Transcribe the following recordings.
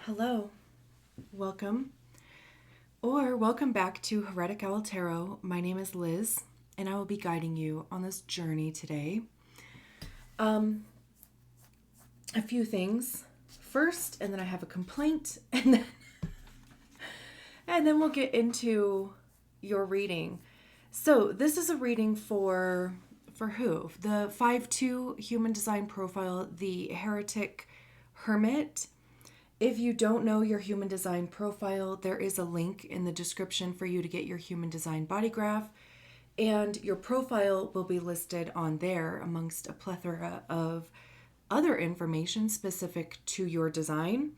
Hello, welcome, or welcome back to Heretic Tarot. My name is Liz, and I will be guiding you on this journey today. A few things first, and then I have a complaint, and then we'll get into your reading. So this is a reading for who? The 5-2 human design profile, the Heretic Hermit. If you don't know your human design profile, there is a link in the description for you to get your human design body graph, and your profile will be listed on there amongst a plethora of other information specific to your design.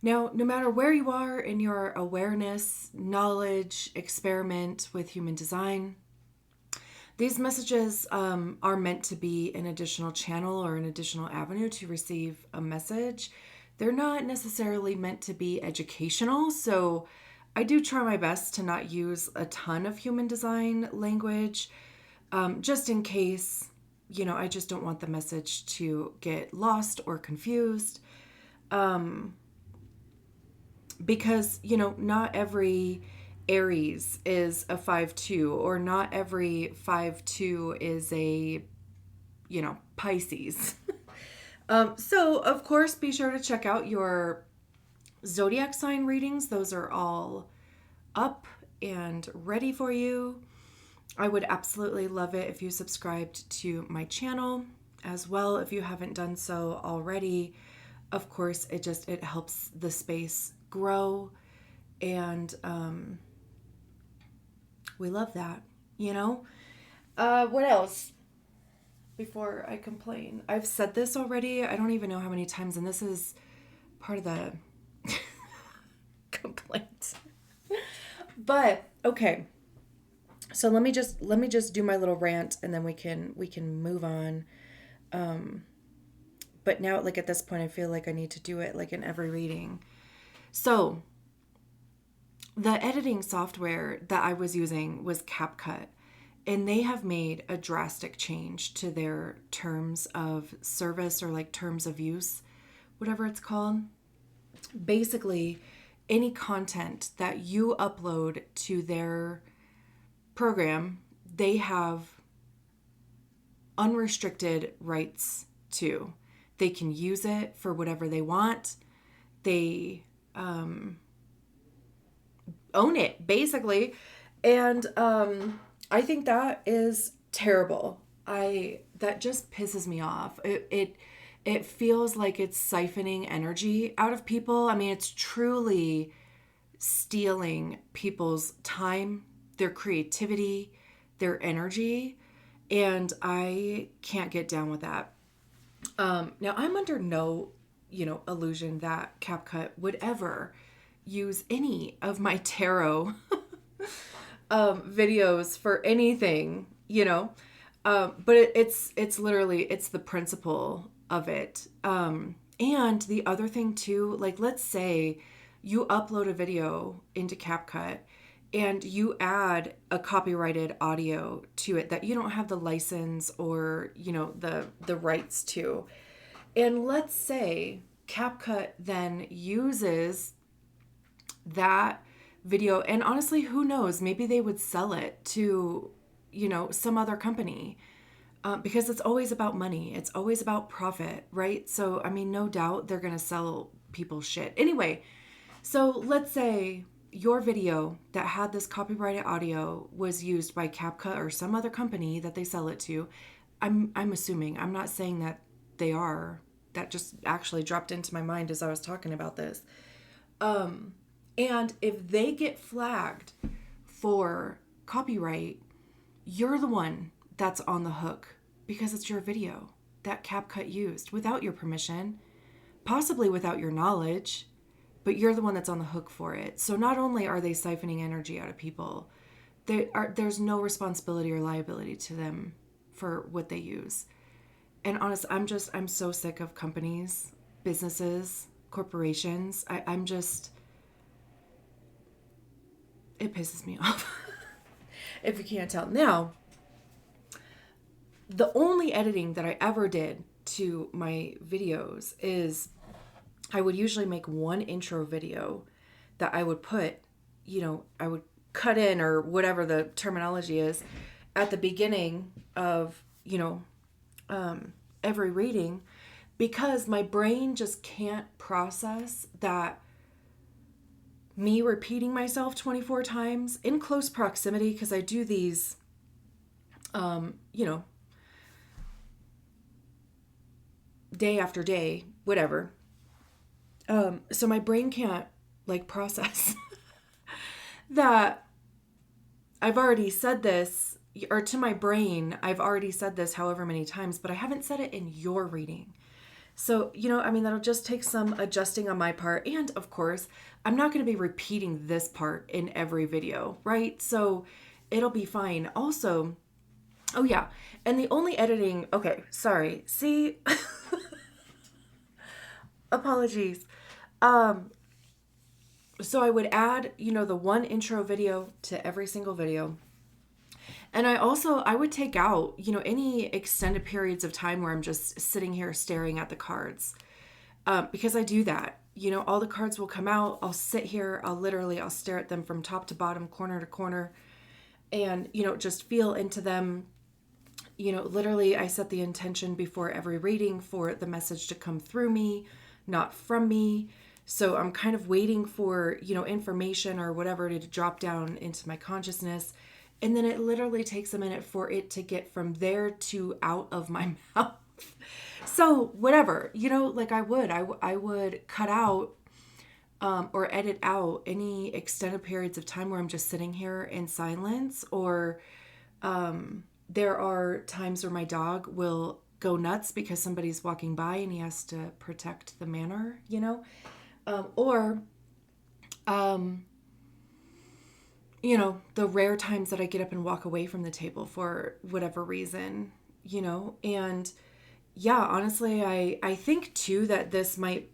Now, no matter where you are in your awareness, knowledge, experiment with human design, these messages are meant to be an additional channel or an additional avenue to receive a message. They're not necessarily meant to be educational, so I do try my best to not use a ton of human design language, just in case, I just don't want the message to get lost or confused. Because, not every Aries is a 5-2, or not every 5-2 is a, Pisces. So, of course, be sure to check out your zodiac sign readings. Those are all up and ready for you. I would absolutely love it if you subscribed to my channel as well, if you haven't done so already. Of course, it helps the space grow, and we love that, What else? Before I complain, I've said this already. I don't even know how many times, and this is part of the complaint. But okay, so let me just do my little rant, and then we can move on. But now, like, at this point, I feel like I need to do it like in every reading. So the editing software that I was using was CapCut. And they have made a drastic change to their terms of service, or like terms of use, whatever it's called. Basically, any content that you upload to their program, they have unrestricted rights to. They can use it for whatever they want. They own it, basically. And I think that is terrible. That just pisses me off. It feels like it's siphoning energy out of people. I mean, it's truly stealing people's time, their creativity, their energy, and I can't get down with that. Now, I'm under no, illusion that CapCut would ever use any of my tarot videos for anything, but it's literally, it's the principle of it. And the other thing too, like, let's say you upload a video into CapCut and you add a copyrighted audio to it that you don't have the license or, the rights to. And let's say CapCut then uses that video, and honestly, who knows, maybe they would sell it to, some other company, because it's always about money. It's always about profit, right? So, I mean, no doubt they're going to sell people shit. Anyway, so let's say your video that had this copyrighted audio was used by CapCut or some other company that they sell it to. I'm assuming, I'm not saying that they are. That just actually dropped into my mind as I was talking about this. And if they get flagged for copyright, you're the one that's on the hook, because it's your video that CapCut used without your permission, possibly without your knowledge, but you're the one that's on the hook for it. So not only are they siphoning energy out of people, there's no responsibility or liability to them for what they use. And honestly, I'm so sick of companies, businesses, corporations. It pisses me off, if you can't tell. Now, the only editing that I ever did to my videos is I would usually make one intro video that I would put, I would cut in, or whatever the terminology is, at the beginning of, every reading, because my brain just can't process that me repeating myself 24 times in close proximity, because I do these, day after day, whatever. So my brain can't process that I've already said this, or to my brain, I've already said this however many times, but I haven't said it in your reading. So, that'll just take some adjusting on my part. And of course, I'm not going to be repeating this part in every video, right? So it'll be fine. Also, oh yeah, and the only editing, okay, sorry. See, apologies. So I would add, the one intro video to every single video. And I would take out, any extended periods of time where I'm just sitting here staring at the cards. Because I do that. All the cards will come out. I'll sit here. I'll stare at them from top to bottom, corner to corner. And, just feel into them. Literally, I set the intention before every reading for the message to come through me, not from me. So I'm kind of waiting for, information or whatever to drop down into my consciousness. And then it literally takes a minute for it to get from there to out of my mouth. So whatever, I would cut out or edit out any extended periods of time where I'm just sitting here in silence, or there are times where my dog will go nuts because somebody's walking by and he has to protect the manor, the rare times that I get up and walk away from the table for whatever reason, and yeah, honestly, I think too that this might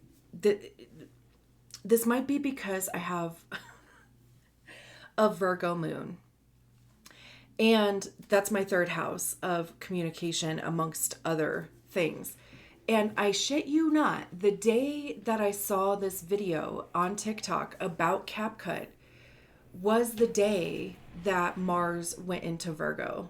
be because I have a Virgo moon. And that's my third house of communication, amongst other things. And I shit you not, the day that I saw this video on TikTok about CapCut was the day that Mars went into Virgo.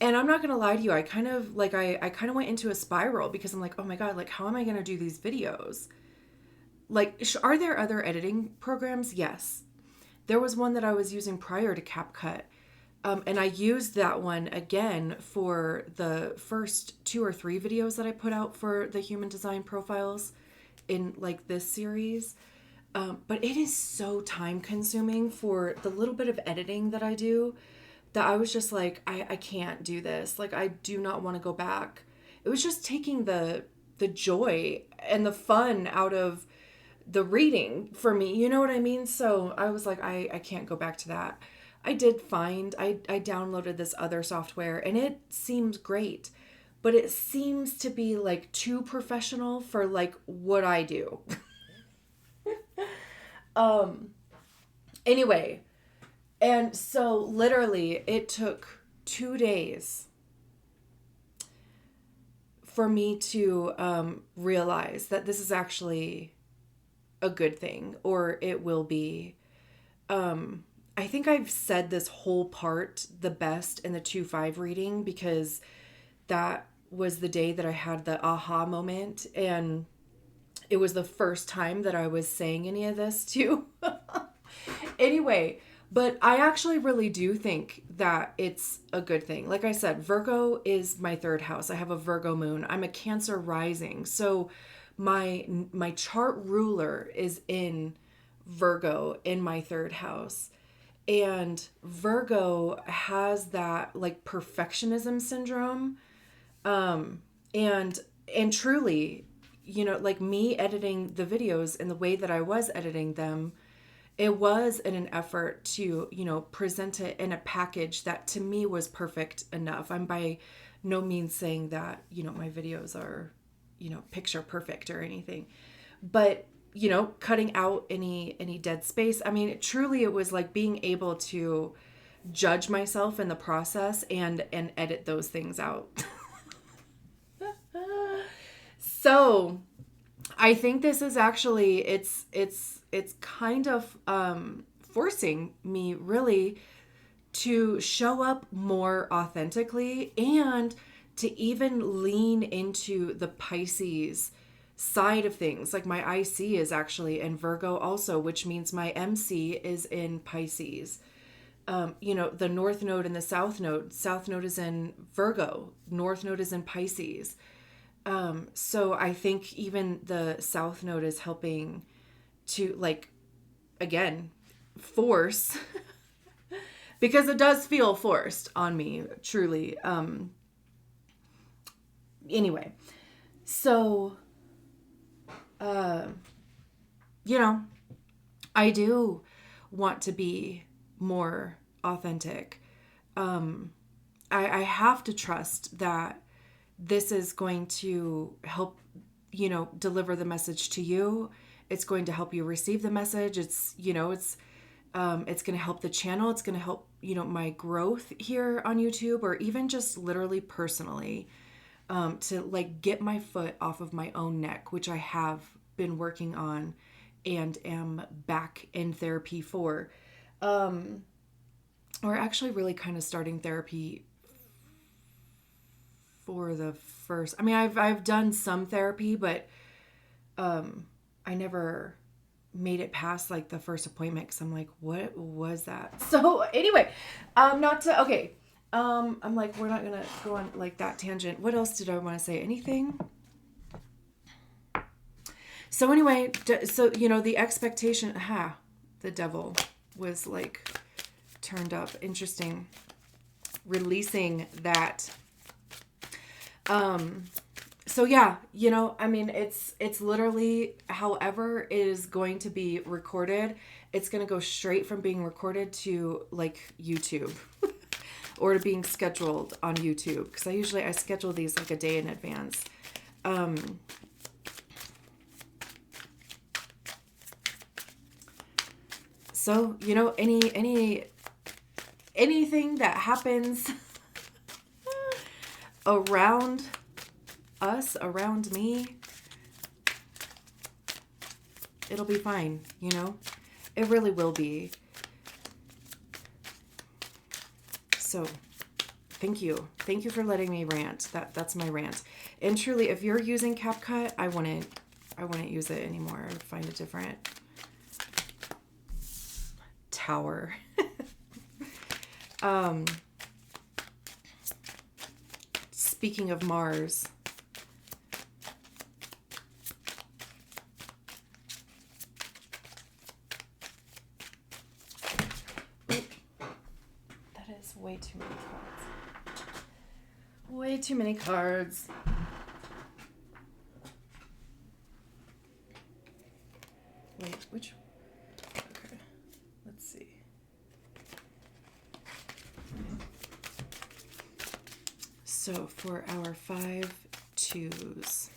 And I'm not going to lie to you, I kind of went into a spiral, because I'm like, oh my God, how am I going to do these videos? Are there other editing programs? Yes. There was one that I was using prior to CapCut. And I used that one again for the first 2 or 3 videos that I put out for the human design profiles in this series. But it is so time consuming for the little bit of editing that I do, that I was just like, I can't do this. I do not want to go back. It was just taking the joy and the fun out of the reading for me, you know what I mean? So I was like, I can't go back to that. I downloaded this other software and it seems great, but it seems to be too professional for what I do. Anyway, and so literally it took 2 days for me to realize that this is actually a good thing, or it will be. I think I've said this whole part the best in the 2-5 reading, because that was the day that I had the aha moment, and it was the first time that I was saying any of this too. Anyway, but I actually really do think that it's a good thing. Like I said, Virgo is my third house. I have a Virgo moon. I'm a Cancer rising. So my chart ruler is in Virgo in my third house. And Virgo has that perfectionism syndrome. And truly, me editing the videos in the way that I was editing them, it was in an effort to, present it in a package that to me was perfect enough. I'm by no means saying that, my videos are, picture perfect or anything, but, cutting out any dead space. I mean, truly it was being able to judge myself in the process and edit those things out. So I think this is actually, it's kind of forcing me really to show up more authentically and to even lean into the Pisces side of things. Like my IC is actually in Virgo also, which means my MC is in Pisces. The North Node and the South Node. South Node is in Virgo. North Node is in Pisces. So I think even the South Node is helping to, like, again, force, because it does feel forced on me, truly. Anyway, so, I do want to be more authentic. I have to trust that this is going to help, deliver the message to you. It's going to help you receive the message. It's going to help the channel. It's going to help, my growth here on YouTube, or even just literally personally, to like get my foot off of my own neck, which I have been working on and am back in therapy for. Or actually really kind of starting therapy for the first, I've done some therapy, but I never made it past like the first appointment, because I'm like, what was that? So anyway, I'm like, we're not gonna go on like that tangent. What else did I want to say? Anything? So anyway, the expectation, the devil was like turned up. Interesting. Releasing that. So yeah, it's literally however it is going to be recorded. It's going to go straight from being recorded to like YouTube or to being scheduled on YouTube. Cause I schedule these like a day in advance. So, anything that happens around us, around me, it'll be fine, It really will be. So, thank you. Thank you for letting me rant. That's my rant. And truly, if you're using CapCut, I wouldn't use it anymore. I would find a different tower. Speaking of Mars, that is way too many cards. Way too many cards. Wait, which? Okay, let's see. So for our 5 2s,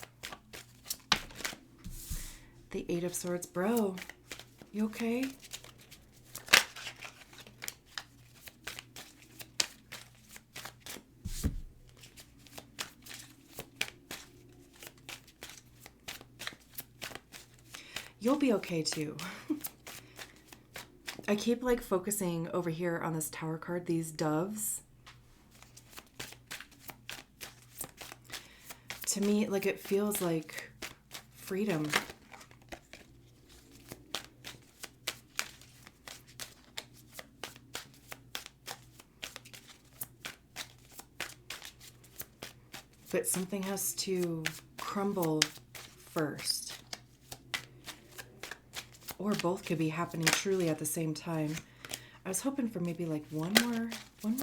the 8 of Swords, bro, you okay? You'll be okay too. I keep like focusing over here on this Tower card, these doves. To me, like, it feels like freedom. But something has to crumble first. Or both could be happening truly at the same time. I was hoping for maybe like one more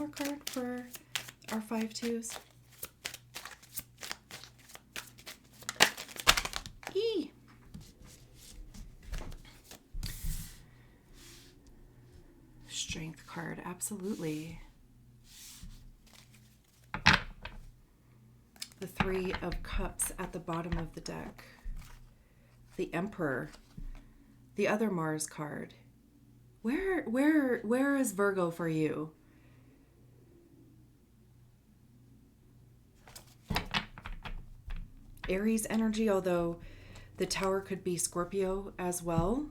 card for our 5 2s. Strength card, absolutely. The 3 of Cups at the bottom of the deck. The Emperor, the other Mars card. Where is Virgo for you? Aries energy, although the Tower could be Scorpio as well.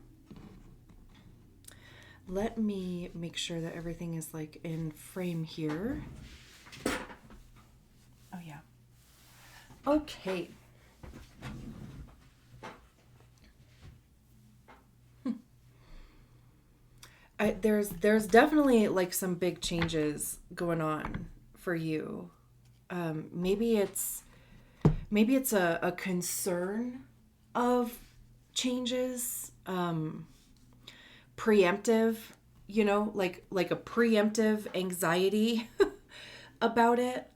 Let me make sure that everything is like in frame here. Oh yeah. Okay. There's definitely like some big changes going on for you. Maybe it's a concern of changes, preemptive, like a preemptive anxiety about it.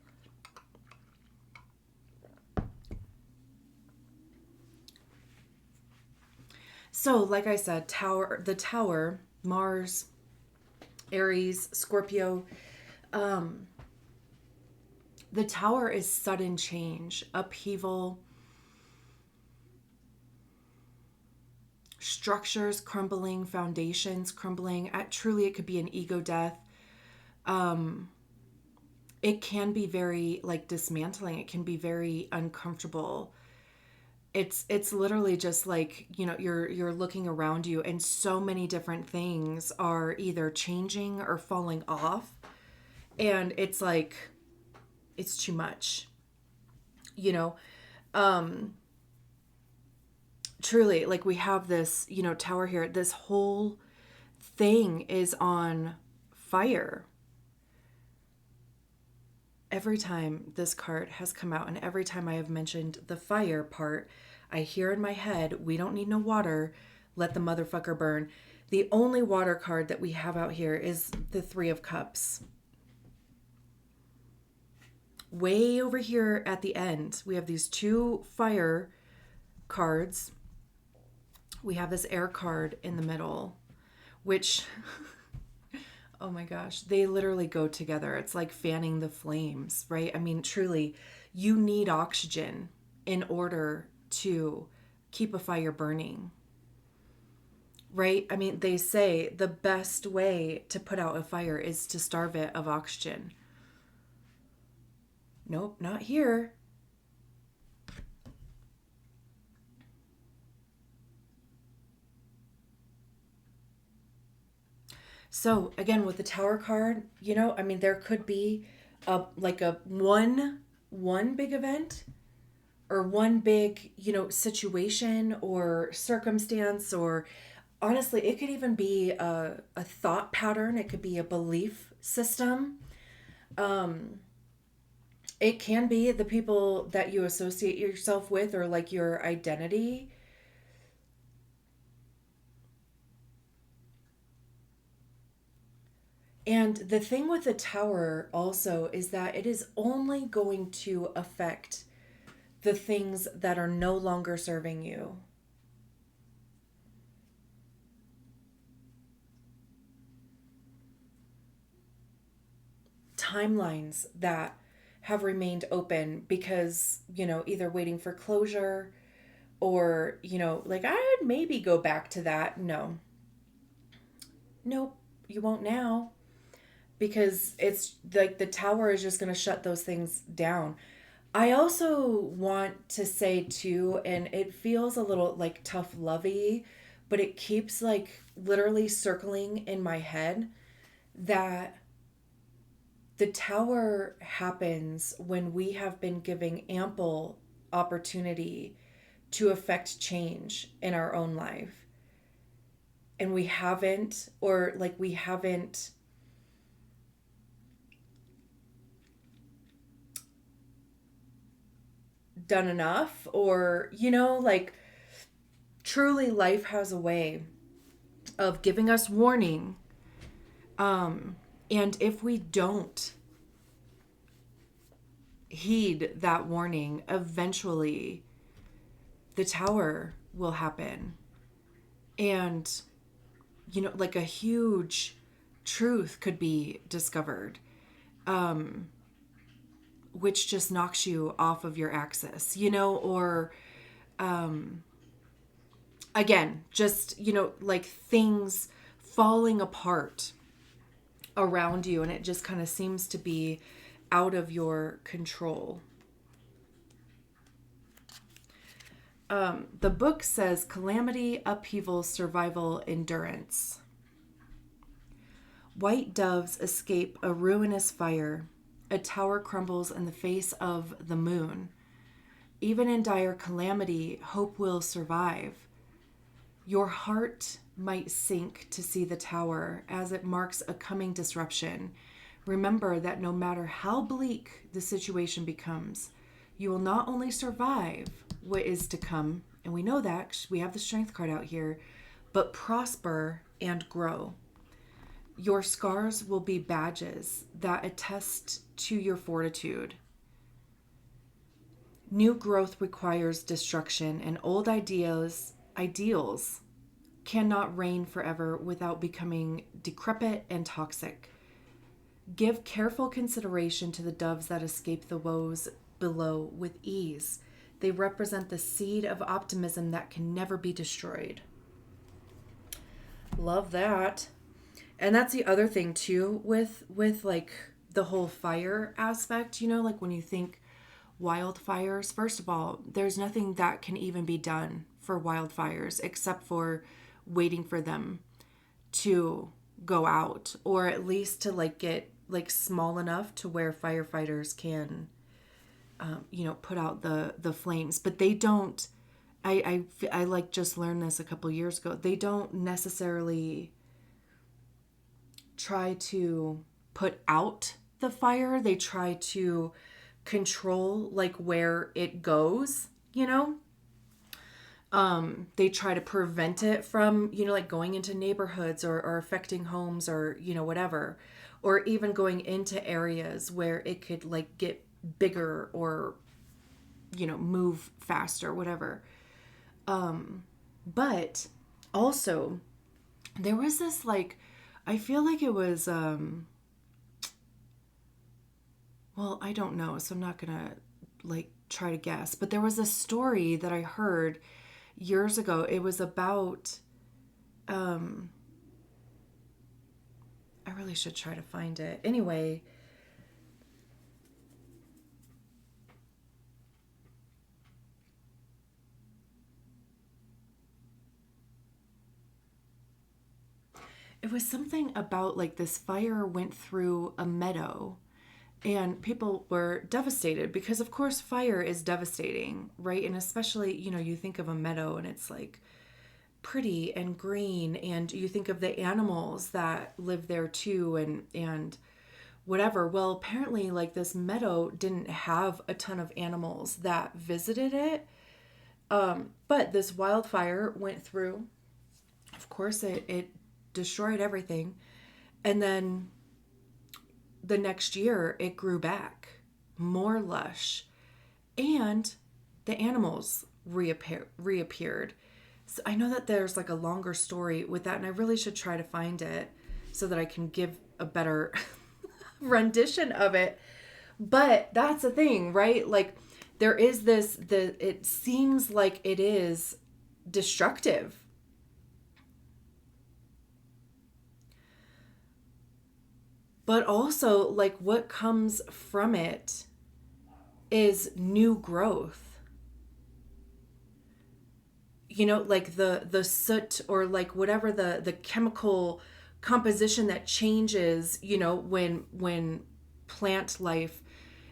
So, like I said, the Tower, Mars, Aries, Scorpio, the Tower is sudden change, upheaval, structures crumbling, foundations crumbling. Truly, it could be an ego death. It can be very like dismantling. It can be very uncomfortable. It's literally just like, you're looking around you and so many different things are either changing or falling off. And it's like, it's too much, truly, like we have this, Tower here. This whole thing is on fire. Every time this card has come out and every time I have mentioned the fire part, I hear in my head, we don't need no water, let the motherfucker burn. The only water card that we have out here is the Three of Cups. Way over here at the end, we have these two fire cards. We have this air card in the middle, which, oh my gosh, they literally go together. It's like fanning the flames, right? I mean, truly, you need oxygen in order to keep a fire burning, right? I mean, they say the best way to put out a fire is to starve it of oxygen. Nope, not here. So again, with the Tower card, I mean, there could be a one big event or one big, situation or circumstance, or honestly, it could even be a thought pattern. It could be a belief system. It can be the people that you associate yourself with or like your identity. And the thing with the Tower also is that it is only going to affect the things that are no longer serving you. Timelines that have remained open because, either waiting for closure or, like I would maybe go back to that. No. Nope, you won't now. Because it's like the Tower is just going to shut those things down. I also want to say too, and it feels a little like tough lovey, but it keeps like literally circling in my head that the Tower happens when we have been giving ample opportunity to affect change in our own life. And we haven't, or like we haven't done enough, or like truly life has a way of giving us warning, and if we don't heed that warning, eventually the Tower will happen, and like a huge truth could be discovered, which just knocks you off of your axis, or again, just, like things falling apart around you and it just kind of seems to be out of your control. The book says calamity, upheaval, survival, endurance. White doves escape a ruinous fire. A tower crumbles in the face of the moon. Even in dire calamity, hope will survive. Your heart might sink to see the tower as it marks a coming disruption. Remember that no matter how bleak the situation becomes, you will not only survive what is to come, and we know that 'cause we have the strength card out here, but prosper and grow. Your scars will be badges that attest to your fortitude. New growth requires destruction, and old ideals cannot reign forever without becoming decrepit and toxic. Give careful consideration to the doves that escape the woes below with ease. They represent the seed of optimism that can never be destroyed. Love that. And that's the other thing too with like the whole fire aspect, you know, like when you think wildfires, first of all, there's nothing that can even be done for wildfires except for waiting for them to go out, or at least to like get like small enough to where firefighters can put out the flames. But they don't, I like just learned this a couple years ago, they don't necessarily try to put out the fire. They try to control like where it goes, they try to prevent it from, like going into neighborhoods or affecting homes or, whatever, or even going into areas where it could like get bigger or, move faster, whatever. But also there was this like, I feel like it was, well, I don't know, so I'm not gonna like try to guess, but there was a story that I heard years ago. It was about, I really should try to find it. Anyway, it was something about like this fire went through a meadow and people were devastated because of course fire is devastating, right? And especially, you think of a meadow and it's like pretty and green, and you think of the animals that live there too and whatever. Well, apparently like this meadow didn't have a ton of animals that visited it. But this wildfire went through. Of course, it destroyed everything. And then the next year, it grew back, more lush. And the animals reappeared. So I know that there's like a longer story with that, and I really should try to find it so that I can give a better rendition of it. But that's the thing, right? Like there is it seems like it is destructive. But also like what comes from it is new growth. Like the soot or like whatever the chemical composition that changes, when plant life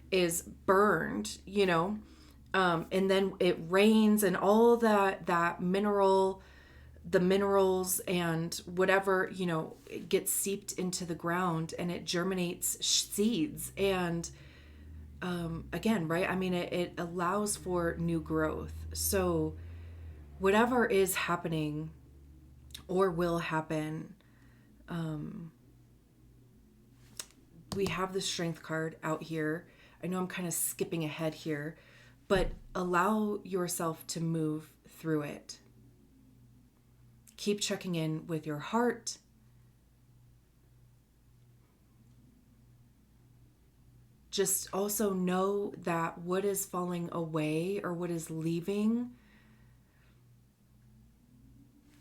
is burned, and then it rains and all that the minerals and whatever, it gets seeped into the ground and it germinates seeds. And again, right? I mean, it allows for new growth. So whatever is happening or will happen, we have the strength card out here. I know I'm kind of skipping ahead here, but allow yourself to move through it. Keep checking in with your heart. Just also know that what is falling away or what is leaving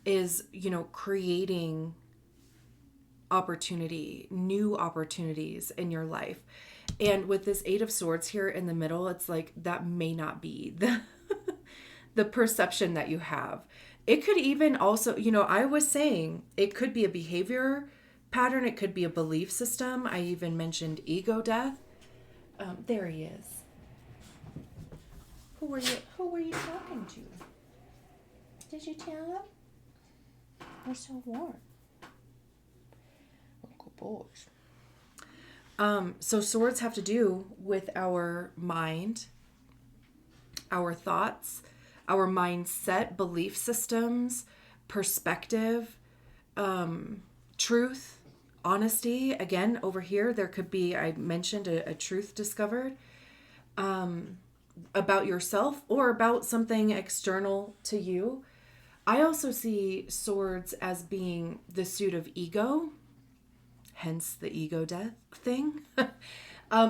is, creating opportunity, new opportunities in your life. And with this 8 of Swords here in the middle, it's like that may not be the perception that you have. It could even also, I was saying it could be a behavior pattern. It could be a belief system. I even mentioned ego death. There he is. Who were you talking to? Did you tell him? We're so warm. Good boys. So swords have to do with our mind, our thoughts, our mindset, belief systems, perspective, truth, honesty. Again, over here, there could be, I mentioned a truth discovered about yourself or about something external to you. I also see swords as being the suit of ego, hence the ego death thing,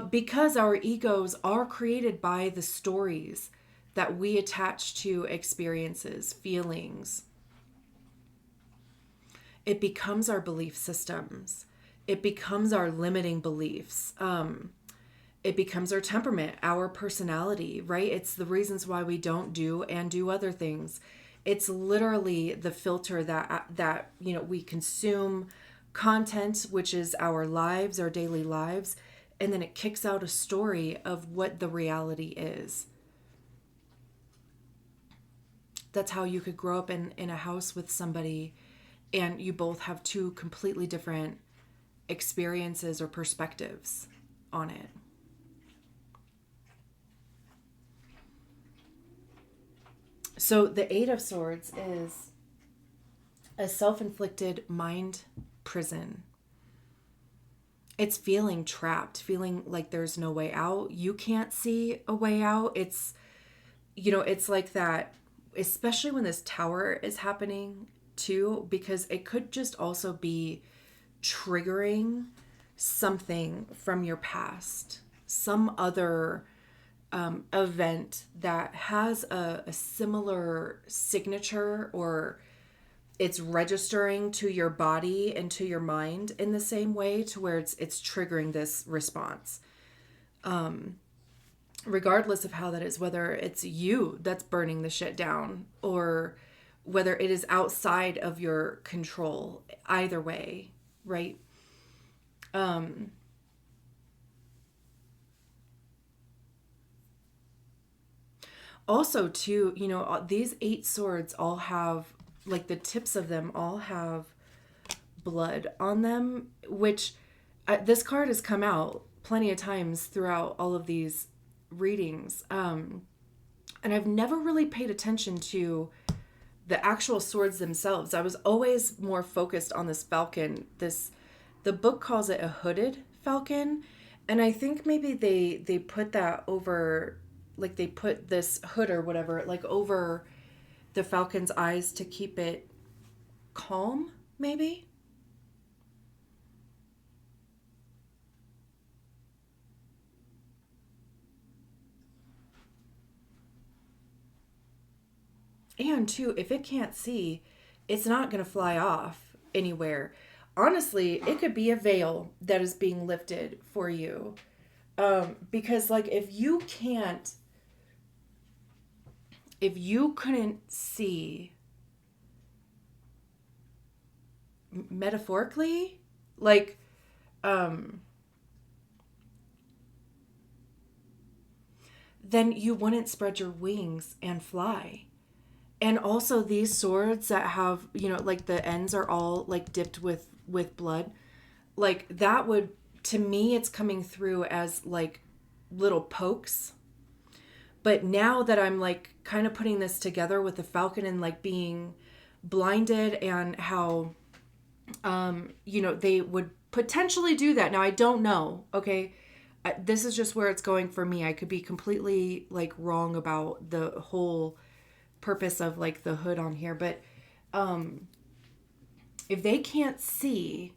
because our egos are created by the stories that we attach to experiences, feelings. It becomes our belief systems. It becomes our limiting beliefs. It becomes our temperament, our personality, right? It's the reasons why we don't do and do other things. It's literally the filter that we consume content, which is our lives, our daily lives, and then it kicks out a story of what the reality is. That's how you could grow up in a house with somebody and you both have two completely different experiences or perspectives on it. So the Eight of Swords is a self-inflicted mind prison. It's feeling trapped, feeling like there's no way out. You can't see a way out. It's like that, especially when this tower is happening too, because it could just also be triggering something from your past, some other event that has a similar signature, or it's registering to your body and to your mind in the same way, to where it's triggering this response. Regardless of how that is, whether it's you that's burning the shit down or whether it is outside of your control, either way, right? Also, too, these 8 swords all have, like, the tips of them all have blood on them, which this card has come out plenty of times throughout all of these readings. And I've never really paid attention to the actual swords themselves. I was always more focused on this falcon. The book calls it a hooded falcon. And I think maybe they put that over, like they put this hood or whatever, like over the falcon's eyes to keep it calm, maybe? And too, if it can't see, it's not going to fly off anywhere. Honestly, it could be a veil that is being lifted for you. Because, like, if you couldn't see, metaphorically, like, then you wouldn't spread your wings and fly. And also these swords that have, like the ends are all like dipped with blood, like that would, to me, it's coming through as like little pokes. But now that I'm like kind of putting this together with the falcon and like being blinded and how, they would potentially do that. Now, I don't know. Okay. This is just where it's going for me. I could be completely like wrong about the whole purpose of like the hood on here, but if they can't see,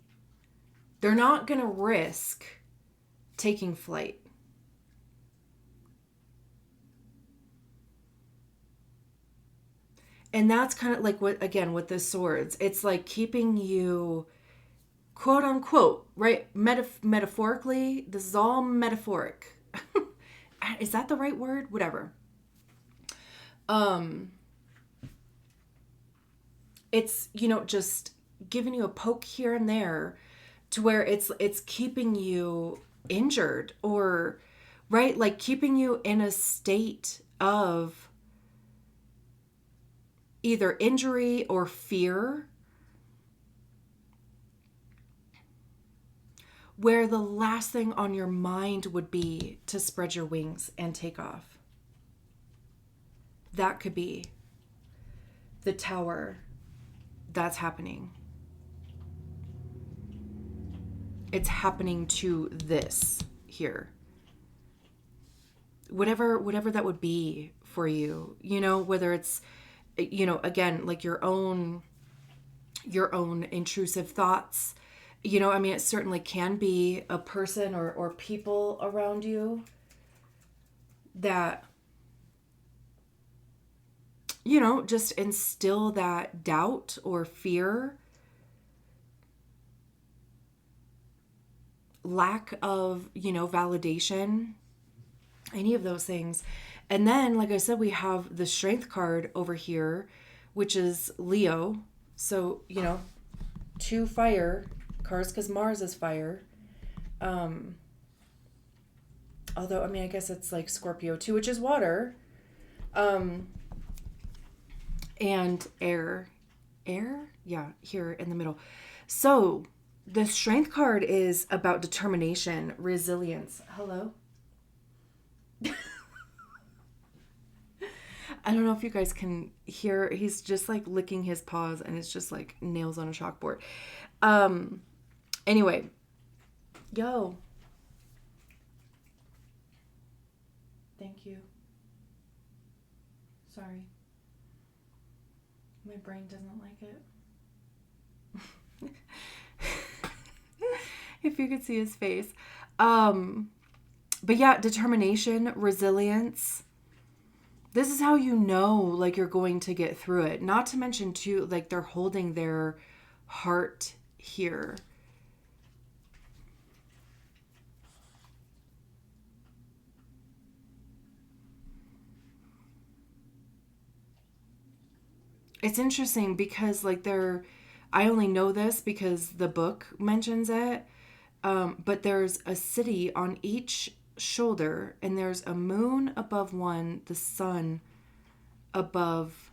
they're not gonna risk taking flight. And that's kind of like what, again, with the swords, it's like keeping you, quote unquote, right? Metaphorically, this is all metaphoric. Is that the right word? Whatever. it's, you know, just giving you a poke here and there to where it's keeping you injured, or right, like keeping you in a state of either injury or fear, where the last thing on your mind would be to spread your wings and take off. That could be the Tower that's happening. It's happening to this here. Whatever that would be for you, you know, whether it's, you know, again, like your own intrusive thoughts, you know, I mean, it certainly can be a person or people around you that, you know, just instill that doubt or fear, lack of, you know, validation, any of those things. And then, like I said, we have the Strength card over here, which is Leo. So, you know, 2 fire cards, because Mars is fire. Although, I mean, I guess it's like Scorpio too, which is water. And air. Yeah, here in the middle. So the Strength card is about determination, resilience. Hello? I don't know if you guys can hear, he's just like licking his paws and it's just like nails on a chalkboard. Anyway, yo. Thank you. Sorry. My brain doesn't like it. If you could see his face. But yeah, determination, resilience. This is how you know, like, you're going to get through it. Not to mention, too, like, they're holding their heart here. It's interesting because, like, I only know this because the book mentions it, but there's a city on each shoulder, and there's a moon above one, the sun above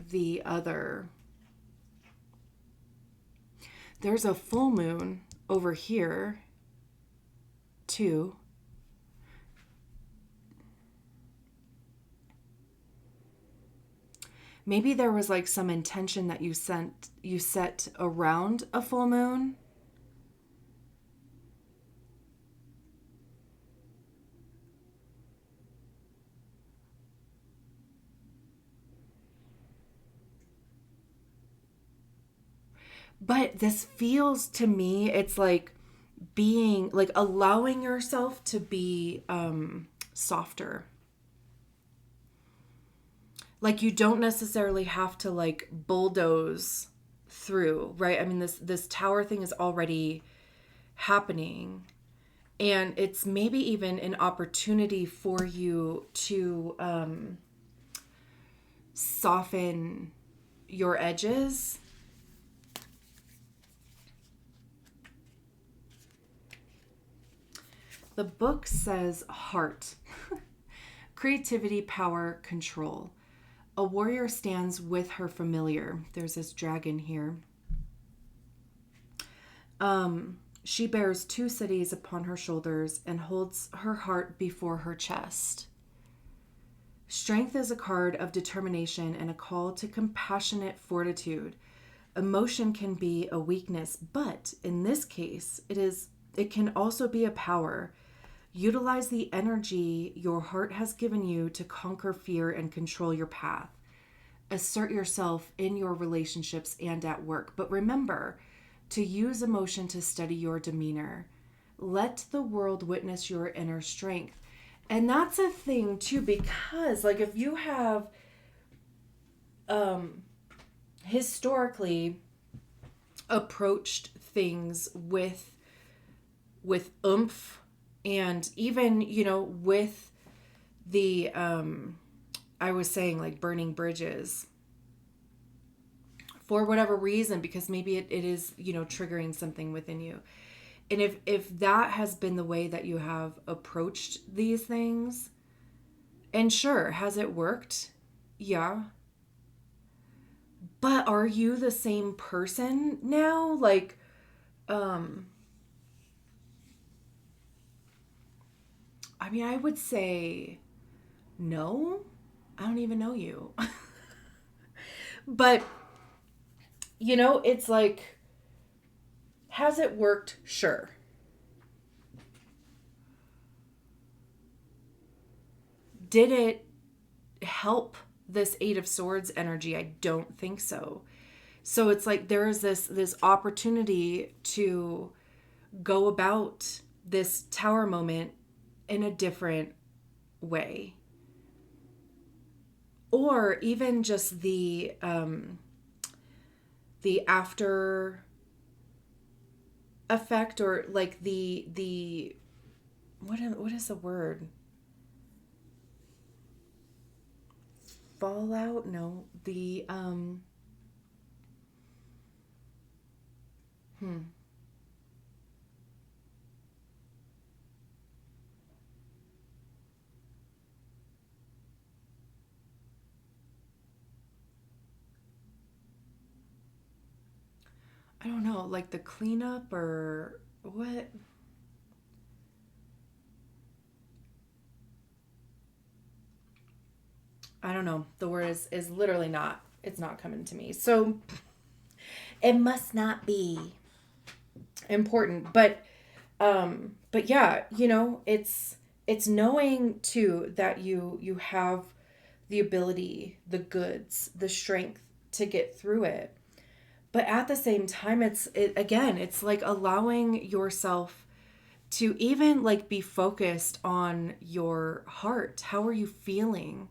the other. There's a full moon over here too. Maybe there was like some intention that you set around a full moon. But this feels to me, it's like being, like, allowing yourself to be softer. Like, you don't necessarily have to like bulldoze through, right? I mean, this tower thing is already happening, and it's maybe even an opportunity for you to soften your edges. The book says heart, creativity, power, control. A warrior stands with her familiar. There's this dragon here. She bears 2 cities upon her shoulders and holds her heart before her chest. Strength is a card of determination and a call to compassionate fortitude. Emotion can be a weakness, but in this case, it can also be a power. Utilize the energy your heart has given you to conquer fear and control your path. Assert yourself in your relationships and at work. But remember to use emotion to steady your demeanor. Let the world witness your inner strength. And that's a thing too, because like if you have historically approached things with oomph, and even, you know, with the, I was saying like burning bridges for whatever reason, because maybe it is, triggering something within you. And if that has been the way that you have approached these things, and sure, has it worked? Yeah. But are you the same person now? Like, I would say no. I don't even know you. But, it's like, has it worked? Sure. Did it help this Eight of Swords energy? I don't think so. So it's like there is this opportunity to go about this Tower moment in a different way. Or even just the after effect, or like the what is the word? Fallout? No, the I don't know, like the cleanup or what? I don't know. The word is literally not, it's not coming to me. So it must not be important. But yeah, it's knowing too that you have the ability, the goods, the strength to get through it. But at the same time, it's like allowing yourself to even like be focused on your heart. How are you feeling?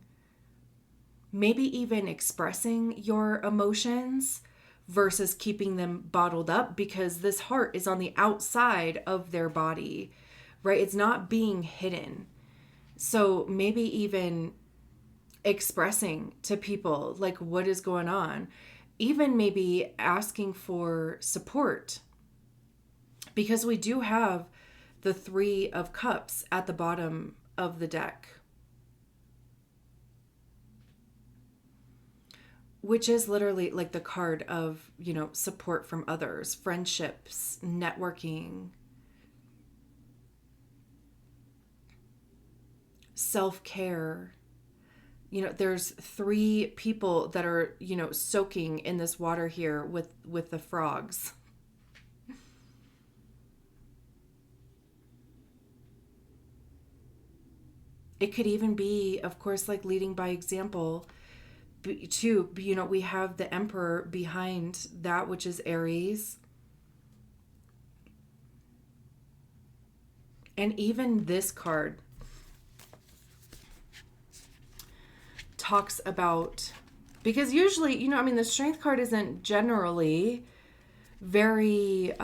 Maybe even expressing your emotions versus keeping them bottled up, because this heart is on the outside of their body, right? It's not being hidden. So maybe even expressing to people like what is going on, even maybe asking for support, because we do have the Three of Cups at the bottom of the deck, which is literally like the card of, support from others, friendships, networking, self-care. There's three people that are, soaking in this water here with the frogs. It could even be, of course, like leading by example. Too, we have the Emperor behind that, which is Aries. And even this card talks about, because usually, the Strength card isn't generally very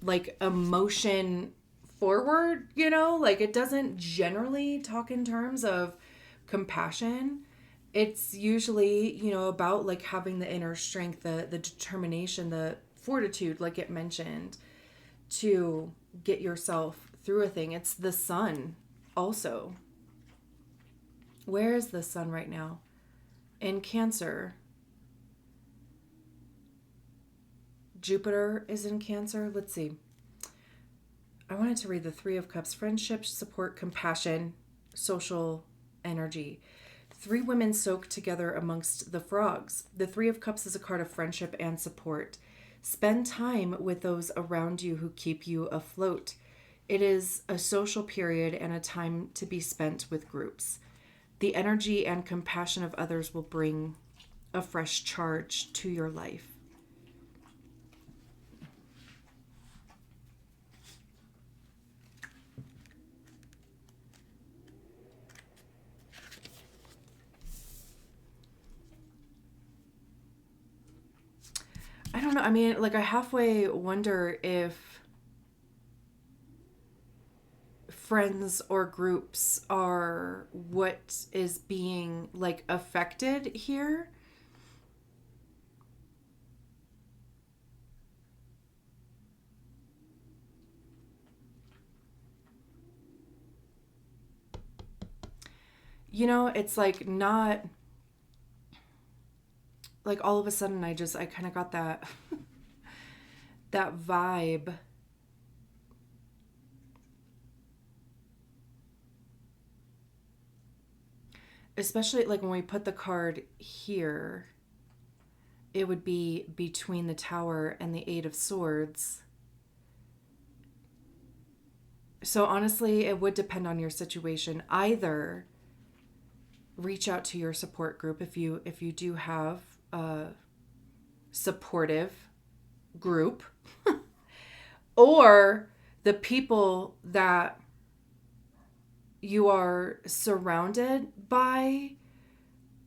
like emotion forward, like it doesn't generally talk in terms of compassion. It's usually, about like having the inner strength, the determination, the fortitude, like it mentioned, to get yourself through a thing. It's the Sun also. Where is the Sun right now? In Cancer. Jupiter is in Cancer. Let's see. I wanted to read the Three of Cups: friendship, support, compassion, social energy. Three women soak together amongst the frogs. The Three of Cups is a card of friendship and support. Spend time with those around you who keep you afloat. It is a social period and a time to be spent with groups. The energy and compassion of others will bring a fresh charge to your life. I don't know. I halfway wonder if friends or groups are what is being like affected here. it's like not like all of a sudden I kind of got that that vibe. Especially like when we put the card here, it would be between the Tower and the Eight of Swords. So honestly, it would depend on your situation. Either reach out to your support group if you do have a supportive group, or the people that you are surrounded by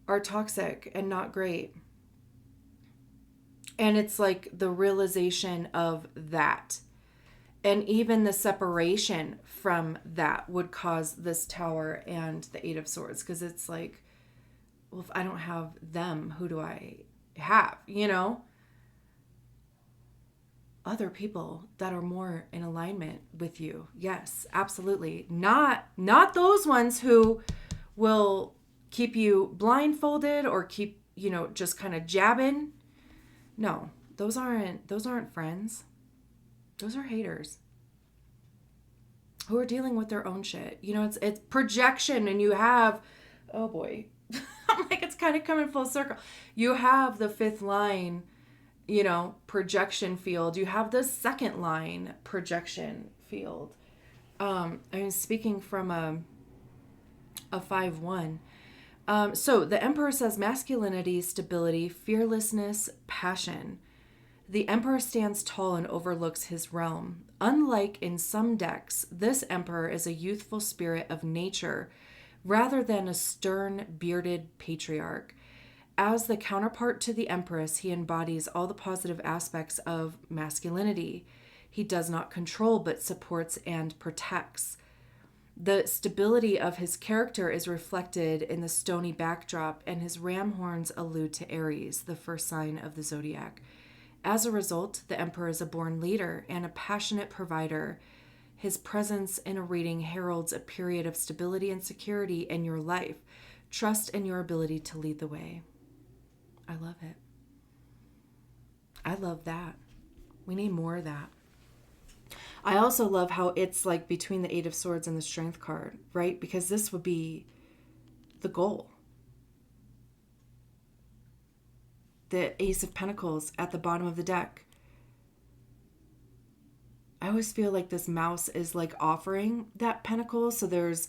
are toxic and not great. And it's like the realization of that. And even the separation from that would cause this Tower and the Eight of Swords. Because it's like, well, if I don't have them, who do I have? Other people that are more in alignment with you. Yes, absolutely. Not those ones who will keep you blindfolded or keep, just kind of jabbing. No, those aren't friends. Those are haters who are dealing with their own shit. It's projection, and you have, oh boy, I'm like, it's kind of coming full circle. You have the fifth line, projection field. You have the second line projection field. I'm speaking from a 5-1. So the Emperor says masculinity, stability, fearlessness, passion. The Emperor stands tall and overlooks his realm. Unlike in some decks, this Emperor is a youthful spirit of nature rather than a stern, bearded patriarch. As the counterpart to the Empress, he embodies all the positive aspects of masculinity. He does not control but supports and protects. The stability of his character is reflected in the stony backdrop, and his ram horns allude to Aries, the first sign of the zodiac. As a result, the Emperor is a born leader and a passionate provider. His presence in a reading heralds a period of stability and security in your life. Trust in your ability to lead the way. I love it. I love that. We need more of that. I also love how it's like between the Eight of Swords and the Strength card, right? Because this would be the goal. The Ace of Pentacles at the bottom of the deck. I always feel like this mouse is like offering that pentacle. So there's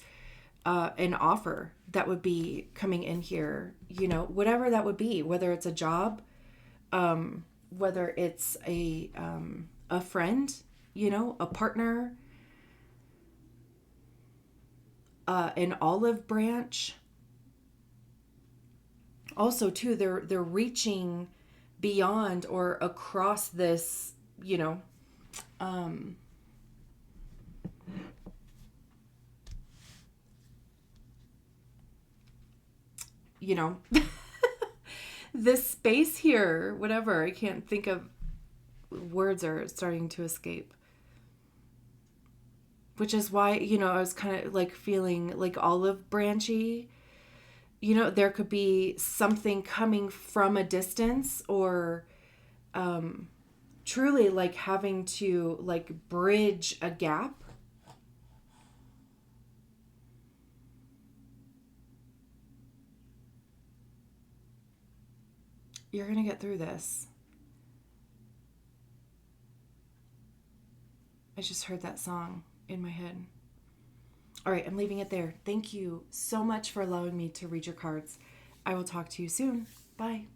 an offer that would be coming in here, whatever that would be, whether it's a job, whether it's a friend, a partner, an olive branch. Also, too, they're reaching beyond or across this, this space here, whatever. I can't think of, words are starting to escape. Which is why, I was kind of like feeling like olive branchy. There could be something coming from a distance, or truly like having to like bridge a gap. You're going to get through this. I just heard that song in my head. All right, I'm leaving it there. Thank you so much for allowing me to read your cards. I will talk to you soon. Bye.